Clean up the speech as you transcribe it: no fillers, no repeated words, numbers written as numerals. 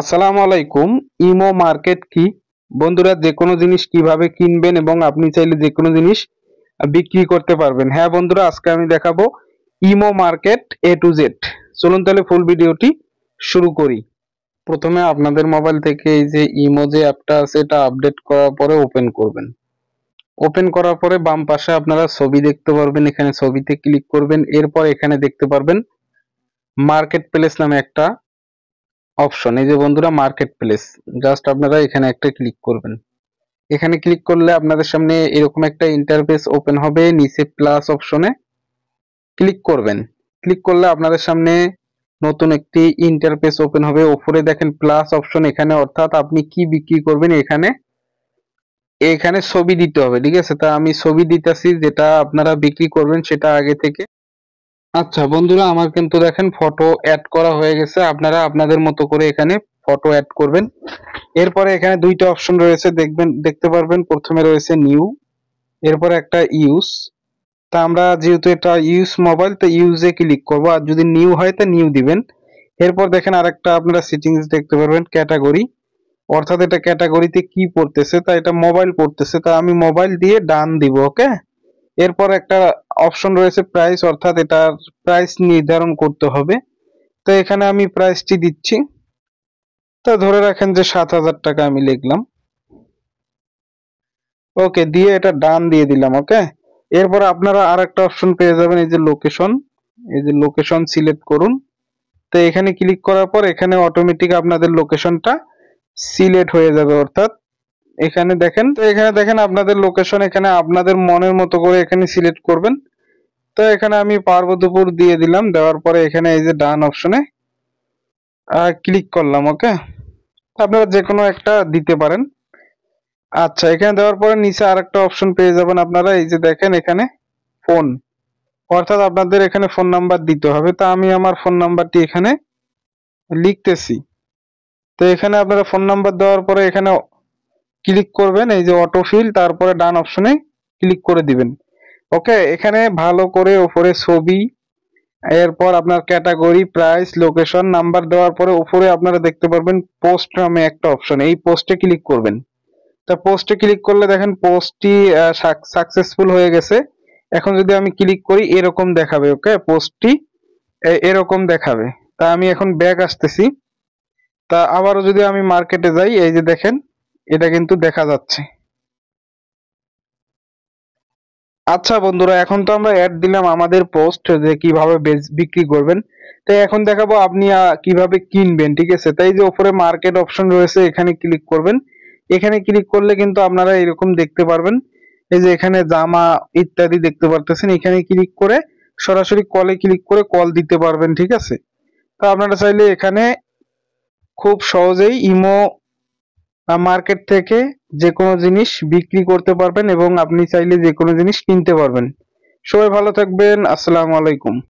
আসসালামু আলাইকুম। Imo market কি? বন্ধুরা, যে কোনো জিনিস কিভাবে কিনবেন এবং আপনি চাইলে যে কোনো জিনিস বিক্রি করতে পারবেন। হ্যাঁ বন্ধুরা, আজকে আমি দেখাবো imo market A to Z. চলুন তাহলে ফুল ভিডিওটি শুরু করি। প্রথমে আপনাদের মোবাইল থেকে এই যে ইমো যে অ্যাপটা আছে এটা আপডেট করার পরে ওপেন করবেন। ওপেন করার পরে বাম পাশে আপনারা ছবি দেখতে পারবেন, এখানে ছবিতে ক্লিক করবেন। এরপর এখানে দেখতে পারবেন মার্কেট প্লেস নামে একটা অপশন। এই যে বন্ধুরা, মার্কেট প্লেস, জাস্ট আপনারা এখানে একটা ক্লিক করবেন। এখানে ক্লিক করলে আপনাদের সামনে এরকম একটা ইন্টারফেস ওপেন হবে। নিচে প্লাস অপশনে ক্লিক করবেন। ক্লিক করলে আপনাদের সামনে নতুন একটি ইন্টারফেস ওপেন হবে। উপরে দেখেন প্লাস অপশন, এখানে অর্থাৎ আপনি কি বিক্রি করবেন এখানে এখানে ছবি দিতে হবে। ঠিক আছে, তা আমি ছবি দিতেছি, যেটা আপনারা বিক্রি করবেন সেটা আগে থেকে। আচ্ছা বন্ধুরা, আমার কিন্তু দেখেন ফটো অ্যাড করা হয়ে গেছে। আপনারা আপনাদের মতো করে এখানে ফটো অ্যাড করবেন। এরপরে এখানে দুইটা অপশন রয়েছে, দেখতে পারবেন। প্রথমে রয়েছে নিউ, এরপরে একটা ইউজ। তা আমরা যেহেতু এটা ইউজ মোবাইল, তো ইউজে ক্লিক করব। আর যদি নিউ হয় তো নিউ দিবেন। এরপর দেখেন আরেকটা আপনারা সেটিংস দেখতে পারবেন, ক্যাটাগরি, অর্থাৎ এটা ক্যাটাগরিতে কি পড়তেছে, তা এটা মোবাইল পড়তেছে, তা আমি মোবাইল দিয়ে ডান দিব। ওকে। এরপর একটা অপশন রয়েছে প্রাইস, অর্থাৎ এটার প্রাইস নির্ধারণ করতে হবে। তো এখানে আমি প্রাইসটি দিচ্ছি, তো ধরে রাখেন যে 7,000 টাকা আমি লিখলাম। ওকে, দিয়ে এটা ডান দিয়ে দিলাম। ওকে। এরপর আপনারা আর একটা অপশন পেয়ে যাবেন, এই যে লোকেশন। এই যে লোকেশন সিলেক্ট করুন। তো এখানে ক্লিক করার পর এখানে অটোমেটিক আপনাদের লোকেশনটা সিলেক্ট হয়ে যাবে। অর্থাৎ এখানে দেখেন, তো এখানে দেখেন আপনাদের লোকেশন এখানে আপনাদের মনের মতো করে এখানে সিলেক্ট করবেন। তো এখানে আমি পার্বতীপুর দিয়ে দিলাম। দেওয়ার পরে এখানে এই যে ডান অপশনে ক্লিক করলাম। ওকে। আপনারা যে কোনো একটা দিতে পারেন। আচ্ছা, এখানে দেওয়ার পরে নিচে আরেকটা অপশন পেয়ে যাবেন আপনারা, এই যে দেখেন এখানে ফোন, অর্থাৎ আপনাদের এখানে ফোন নাম্বার দিতে হবে। তা আমি আমার ফোন নাম্বারটি এখানে লিখতেছি। তো এখানে আপনারা ফোন নাম্বার দেওয়ার পরে এখানে ক্লিক করবেন, এই যে অটোফিল, তারপরে ডান অপশনে ক্লিক করে দিবেন। ওকে। এখানে ভালো করে উপরে ছবি, এরপর আপনার ক্যাটাগরি, প্রাইস, লোকেশন, নাম্বার দেওয়ার পরে উপরে আপনারা দেখতে পারবেন পোস্ট নামে একটা অপশন, এই পোস্টে ক্লিক করবেন। তা পোস্টে ক্লিক করলে দেখেন পোস্টটি সাকসেসফুল হয়ে গেছে। এখন যদি আমি ক্লিক করি এরকম দেখাবে। ওকে, পোস্টটি এরকম দেখাবে। তা আমি এখন ব্যাক আসতেছি। তা আবারও যদি আমি মার্কেটে যাই, এই যে দেখেন এটা কিন্তু দেখা যাচ্ছে। আচ্ছা বন্ধুরা, এখন তো আমরা অ্যাড দিলাম আমাদের পোস্ট যে কিভাবে বিক্রি করবেন। তাই এখন দেখাবো আপনি কিভাবে কিনবেন। ঠিক আছে, তাই যে উপরে মার্কেট অপশন রয়েছে এখানে ক্লিক করবেন। এখানে ক্লিক করলে কিন্তু আপনারা এরকম দেখতে পারবেন, এই যে এখানে জামা ইত্যাদি দেখতে পারতেছেন। এখানে ক্লিক করে সরাসরি কলে ক্লিক করে কল দিতে পারবেন। ঠিক আছে, তো আপনারা চাইলে এখানে খুব সহজেই ইমো মার্কেট থেকে যে কোনো জিনিস বিক্রি করতে পারবেন এবং আপনি চাইলে যে কোনো জিনিস কিনতে পারবেন। সবাই ভালো থাকবেন। আসসালামু আলাইকুম।